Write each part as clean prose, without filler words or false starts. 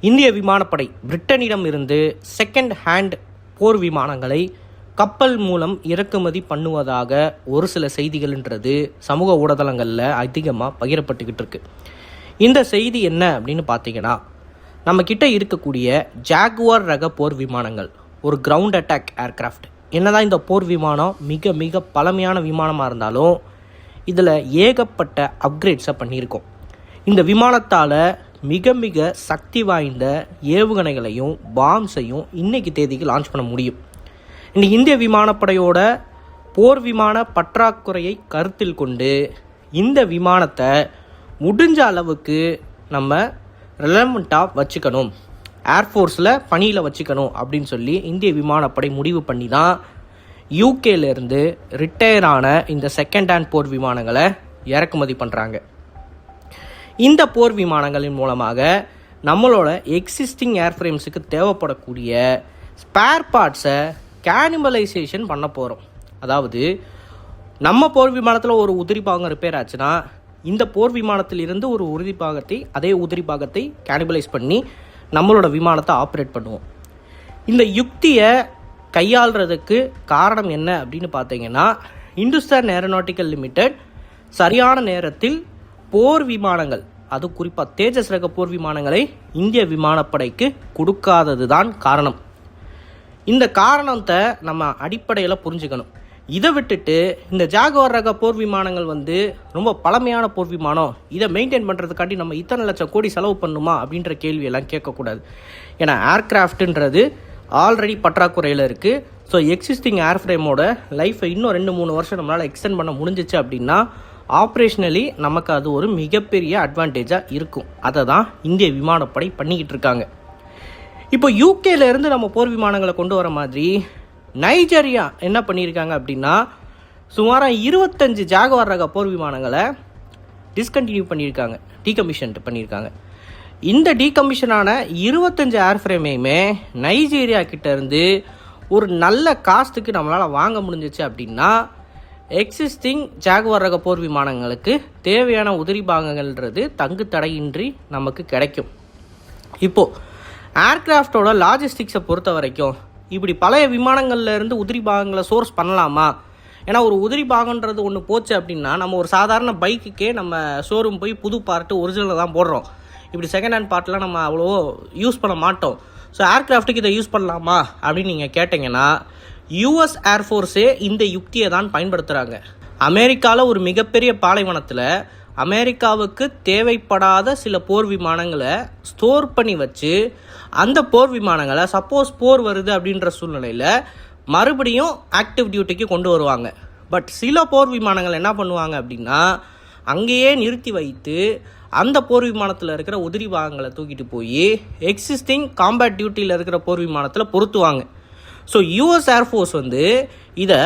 இந்திய விமானப்படை பிரிட்டனிடம் இருந்து செகண்ட் ஹேண்ட் போர் விமானங்களை கப்பல் மூலம் இறக்குமதி பண்ணுவதாக ஒரு சில செய்திகள்ன்றது சமூக ஊடகங்களில் அதிகமாக பகிரப்பட்டுக்கிட்டு இருக்கு. இந்த செய்தி என்ன அப்படின்னு பார்த்தீங்கன்னா, நம்ம கிட்ட இருக்கக்கூடிய ஜாகுவார் ரக போர் விமானங்கள் ஒரு கிரவுண்ட் அட்டாக் ஏர்கிராஃப்ட். என்னதான் இந்த போர் விமானம் மிக மிக பழமையான விமானமாக இருந்தாலும் இதில் ஏகப்பட்ட அப்கிரேட்ஸை பண்ணியிருக்கோம். இந்த விமானத்தால் மிக மிக சக்தி வாய்ந்த ஏவுகணைகளையும் பாம்ஸையும் இன்றைக்கி தேதிக்கு லான்ச் பண்ண முடியும். இன்றைக்கி இந்திய விமானப்படையோட போர் விமான பற்றாக்குறையை கருத்தில் கொண்டு இந்த விமானத்தை முடிஞ்ச அளவுக்கு நம்ம ரெலவெண்ட்டாக வச்சுக்கணும், ஏர்ஃபோர்ஸில் பணியில் வச்சுக்கணும் அப்படின்னு சொல்லி இந்திய விமானப்படை முடிவு பண்ணி தான் யூகேலேருந்து ரிட்டையர் ஆன இந்த செகண்ட் ஹேண்ட் போர் விமானங்களை இறக்குமதி பண்ணுறாங்க. இந்த போர் விமானங்களின் மூலமாக நம்மளோட எக்ஸிஸ்டிங் ஏர்ஃப்ரேம்ஸுக்கு தேவைப்படக்கூடிய ஸ்பேர் பார்ட்ஸை கேனிபலைசேஷன் பண்ண போகிறோம். அதாவது நம்ம போர் விமானத்தில் ஒரு உதிரி பாகம் ரிப்பேர் ஆச்சுன்னா இந்த போர் விமானத்தில் இருந்து ஒரு அதே உதிரி பாகத்தை கேனிபலைஸ் பண்ணி நம்மளோட விமானத்தை ஆப்ரேட் பண்ணுவோம். இந்த யுக்தியை கையாளுறதுக்கு காரணம் என்ன அப்படின்னு பார்த்தீங்கன்னா, இந்துஸ்தான் ஏரோநாட்டிக்கல் லிமிடெட் சரியான நேரத்தில் போர் விமானங்கள், அது குறிப்பாக தேஜஸ் ரக போர் விமானங்களை இந்திய விமானப்படைக்கு கொடுக்காதது தான் காரணம். இந்த காரணத்தை நம்ம அடிப்படையில் புரிஞ்சுக்கணும். இதை விட்டுட்டு இந்த ஜாகுவார் ரக போர் விமானங்கள் ரொம்ப பழமையான போர் விமானம், இதை மெயின்டைன் பண்ணுறதுக்காண்டி நம்ம இத்தனை லட்சம் கோடி செலவு பண்ணுமா அப்படின்ற கேள்வியெல்லாம் கேட்கக்கூடாது. ஏன்னா ஏர்கிராஃப்ட்டுன்றது ஆல்ரெடி பற்றாக்குறையில் இருக்குது. ஸோ எக்ஸிஸ்டிங் ஏர்ஃப்ரேமோட லைஃப்பை இன்னும் 2-3 வருஷம் நம்மளால் எக்ஸ்டெண்ட் பண்ண முடிஞ்சிச்சு அப்படின்னா ஆப்ரேஷ்னலி நமக்கு அது ஒரு மிகப்பெரிய அட்வான்டேஜாக இருக்கும். அதை தான் இந்திய விமானப்படை பண்ணிக்கிட்டு இருக்காங்க. இப்போ யூகேலேருந்து நம்ம போர் விமானங்களை கொண்டு வர மாதிரி நைஜீரியா என்ன பண்ணியிருக்காங்க அப்படின்னா, சுமாராக 25 ஜாகுவார் ரக போர் விமானங்களை டிஸ்கண்டினியூ பண்ணியிருக்காங்க, டீகமிஷன் பண்ணியிருக்காங்க. இந்த டீகமிஷனான 25 ஏர்ஃப்ரேமையுமே நைஜீரியா கிட்டேருந்து ஒரு நல்ல காஸ்ட்டுக்கு நம்மளால் வாங்க முடிஞ்சிச்சு அப்படின்னா எக்ஸிஸ்டிங் ஜாகுவார் ரக போர் விமானங்களுக்கு தேவையான உதிரி பாகங்கள்ன்றது தங்கு தடையின்றி நமக்கு கிடைக்கும். இப்போது ஏர்கிராஃப்டோட லாஜிஸ்டிக்ஸை பொறுத்த வரைக்கும் இப்படி பழைய விமானங்கள்லேருந்து உதிரி பாகங்களை சோர்ஸ் பண்ணலாமா? ஏன்னா ஒரு உதிரி பாகன்றது ஒன்று போச்சு அப்படின்னா நம்ம ஒரு சாதாரண பைக்குக்கே நம்ம ஷோரூம் போய் புது பார்ட்டு ஒரிஜினல் தான் போடுறோம். இப்படி செகண்ட் ஹேண்ட் பார்ட்லாம் நம்ம அவ்வளோ யூஸ் பண்ண மாட்டோம். ஸோ ஏர்கிராஃப்ட்டுக்கு இதை யூஸ் பண்ணலாமா அப்படின்னு நீங்கள் கேட்டிங்கன்னா, யூஎஸ் ஏர்ஃபோர்ஸே இந்த யுக்தியை தான் பயன்படுத்துகிறாங்க. அமெரிக்காவில் ஒரு மிகப்பெரிய பாலைவனத்தில் அமெரிக்காவுக்கு தேவைப்படாத சில போர் விமானங்களை ஸ்டோர் பண்ணி வச்சு அந்த போர் விமானங்களை சப்போஸ் போர் வருது அப்படின்ற சூழ்நிலையில் மறுபடியும் ஆக்டிவ் டியூட்டிக்கு கொண்டு வருவாங்க. பட் சில போர் விமானங்கள் என்ன பண்ணுவாங்க அப்படின்னா, அங்கேயே நிறுத்தி வைத்து அந்த போர் விமானத்தில் இருக்கிற உதிரி பாகங்களை தூக்கிட்டு போய் எக்ஸிஸ்டிங் காம்பேட் டியூட்டியில் இருக்கிற போர் விமானத்தில் பொருத்துவாங்க. ஸோ யூஎஸ் ஏர்ஃபோர்ஸ் இதை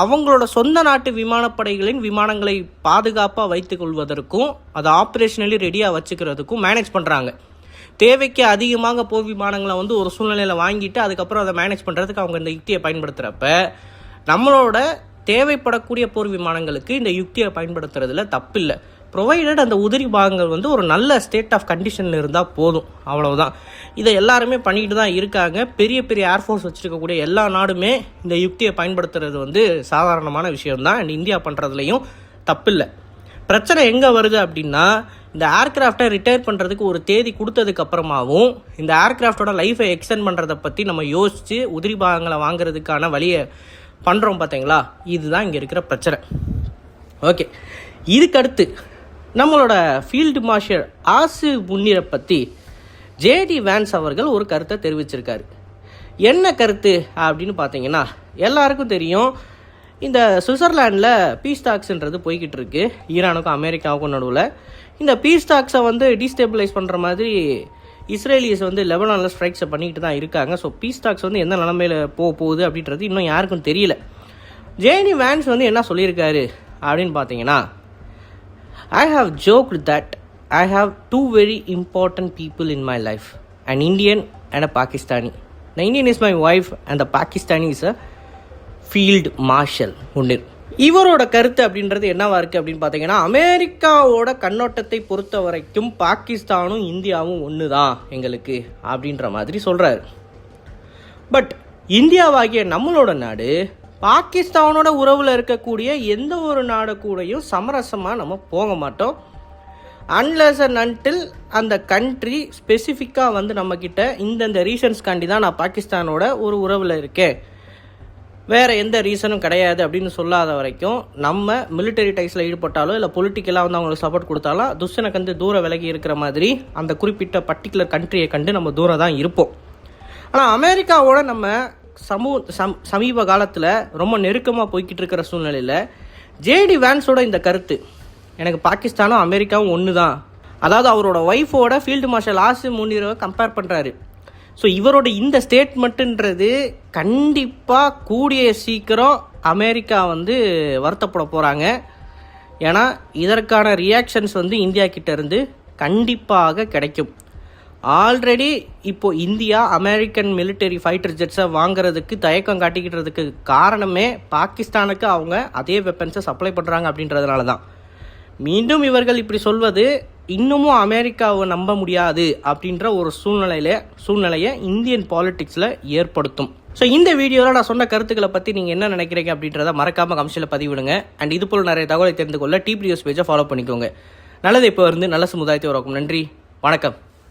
அவங்களோட சொந்த நாட்டு விமானப்படைகளின் விமானங்களை பாதுகாப்பாக வைத்துக் கொள்வதற்கும் அதை ஆப்ரேஷனலி ரெடியாக வச்சுக்கிறதுக்கும் மேனேஜ் பண்ணுறாங்க. தேவைக்கு அதிகமாக போர் விமானங்களை ஒரு சூழ்நிலையில் வாங்கிட்டு அதுக்கப்புறம் அதை மேனேஜ் பண்ணுறதுக்கு அவங்க இந்த யுக்தியை பயன்படுத்துகிறப்ப நம்மளோட தேவைப்படக்கூடிய போர் விமானங்களுக்கு இந்த யுக்தியை பயன்படுத்துறதுல தப்பில்லை. ப்ரொவைடட் அந்த உதிரி பாகங்கள் ஒரு நல்ல ஸ்டேட் ஆஃப் கண்டிஷனில் இருந்தால் போதும், அவ்வளவுதான். இதை எல்லாருமே பண்ணிக்கிட்டு தான் இருக்காங்க. பெரிய பெரிய ஏர்ஃபோர்ஸ் வச்சுருக்கக்கூடிய எல்லா நாடுமே இந்த யுக்தியை பயன்படுத்துறது சாதாரணமான விஷயம்தான். அண்ட் இந்தியா பண்ணுறதுலையும் தப்பில்லை. பிரச்சனை எங்கே வருது அப்படின்னா, இந்த ஏர்கிராஃப்டை ரிட்டையர் பண்ணுறதுக்கு ஒரு தேதி கொடுத்ததுக்கு அப்புறமாவும் இந்த ஏர்கிராஃப்டோட லைஃபை எக்ஸ்டெண்ட் பண்ணுறதை பற்றி நம்ம யோசித்து உதிரி பாகங்களை வாங்குறதுக்கான வழியை பண்ணுறோம் பார்த்தீங்களா? இதுதான் இங்கே இருக்கிற பிரச்சனை. ஓகே, இதுக்கடுத்து நம்மளோட ஃபீல்டு மார்ஷல் ஆசு முன்னிரை பற்றி ஜேடி வேன்ஸ் அவர்கள் ஒரு கருத்தை தெரிவிச்சிருக்காரு. என்ன கருத்து அப்படின்னு பார்த்தீங்கன்னா, எல்லாருக்கும் தெரியும், இந்த சுவிட்சர்லாண்டில் பீஸ் டாக்ஸ்ன்றது போய்கிட்டு இருக்கு ஈரானுக்கும் அமெரிக்காவுக்கும் நடுவில். இந்த பீஸ் டாக்ஸை டீஸ்டேபிளைஸ் பண்ணுற மாதிரி இஸ்ரேலியஸ் லெபனானில் ஸ்ட்ரைக்ஸை பண்ணிக்கிட்டு தான் இருக்காங்க. ஸோ பீஸ் டாக்ஸ் எந்த நிலமையில் போகுது அப்படின்றது இன்னும் யாருக்கும் தெரியல. ஜேடி வேன்ஸ் என்ன சொல்லியிருக்காரு அப்படின்னு பார்த்தீங்கன்னா, I have joked that I have two very important people in my life, an Indian and a Pakistani. The Indian is my wife and the Pakistani is a field marshal. இவரோட கருத்து அப்படின்றது என்னவா இருக்குது அப்படின்னு பார்த்தீங்கன்னா, அமெரிக்காவோட கண்ணோட்டத்தை பொறுத்த வரைக்கும் பாகிஸ்தானும் இந்தியாவும் ஒன்று தான் எங்களுக்கு அப்படின்ற மாதிரி சொல்கிறாரு. பட் இந்தியாவாகிய நம்மளோட நாடு பாகிஸ்தானோட உறவில் இருக்கக்கூடிய எந்த ஒரு நாடு கூடயும் சமரசமாக நம்ம போக மாட்டோம். அன்லெஸ் அண்ட் அன்டில் அந்த கண்ட்ரி ஸ்பெசிஃபிக்காக வந்து நம்மக்கிட்ட இந்தந்த ரீசன்ஸ்காண்டி தான் நான் பாகிஸ்தானோட ஒரு உறவில் இருக்கேன், வேறு எந்த ரீசனும் கிடையாது அப்படின்னு சொல்லாத வரைக்கும் நம்ம மிலிட்டரி டைஸில் ஈடுபட்டாலோ இல்லை பொலிட்டிக்கலாக வந்து அவங்களுக்கு சப்போர்ட் கொடுத்தாலும் துஷ்டனை கண்டு தூரம் விலகி இருக்கிற மாதிரி அந்த குறிப்பிட்ட பர்டிகுலர் கண்ட்ரியை கண்டு நம்ம தூரம் தான் இருப்போம். ஆனால் அமெரிக்காவோட நம்ம சமீப காலத்தில் ரொம்ப நெருக்கமாக போய்கிட்டு இருக்கிற சூழ்நிலையில் ஜேடி வேன்ஸோட இந்த கருத்து, எனக்கு பாகிஸ்தானும் அமெரிக்காவும் ஒன்று தான், அதாவது அவரோட ஒய்ஃபோட ஃபீல்டு மார்ஷல் ஆசிம் முனீரை கம்பேர் பண்ணுறாரு. ஸோ இவரோட இந்த ஸ்டேட்மெண்ட்டுன்றது கண்டிப்பாக கூடிய சீக்கிரம் அமெரிக்கா வந்து வருத்தப்பட போகிறாங்க. ஏன்னா இதற்கான ரியாக்ஷன்ஸ் வந்து இந்தியா கிட்டேருந்து கண்டிப்பாக கிடைக்கும். ஆல்ரெடி இப்போது இந்தியா அமெரிக்கன் மிலிட்டரி ஃபைட்டர் ஜெட்ஸை வாங்குறதுக்கு தயக்கம் காட்டிக்கிட்டதுக்கு காரணமே பாகிஸ்தானுக்கு அவங்க அதே வெப்பன்ஸை சப்ளை பண்ணுறாங்க அப்படின்றதுனால தான். மீண்டும் இவர்கள் இப்படி சொல்வது இன்னமும் அமெரிக்காவை நம்ப முடியாது அப்படின்ற ஒரு சூழ்நிலையை இந்தியன் பாலிடிக்ஸில் ஏற்படுத்தும். ஸோ இந்த வீடியோவில் நான் சொன்ன கருத்துக்களை பற்றி நீங்கள் என்ன நினைக்கிறீங்க அப்படின்றத மறக்காமல் கமெண்ட்ஸில் பதிவிடுங்க. அண்ட் இது போல் நிறைய தகவலை தெரிந்து கொள்ள டிபிஎஸ் பேஜை ஃபாலோ பண்ணிக்கோங்க. நல்லது இப்போ இருந்து நல்ல சமுதாயத்தை உருவாக்கும். நன்றி, வணக்கம்.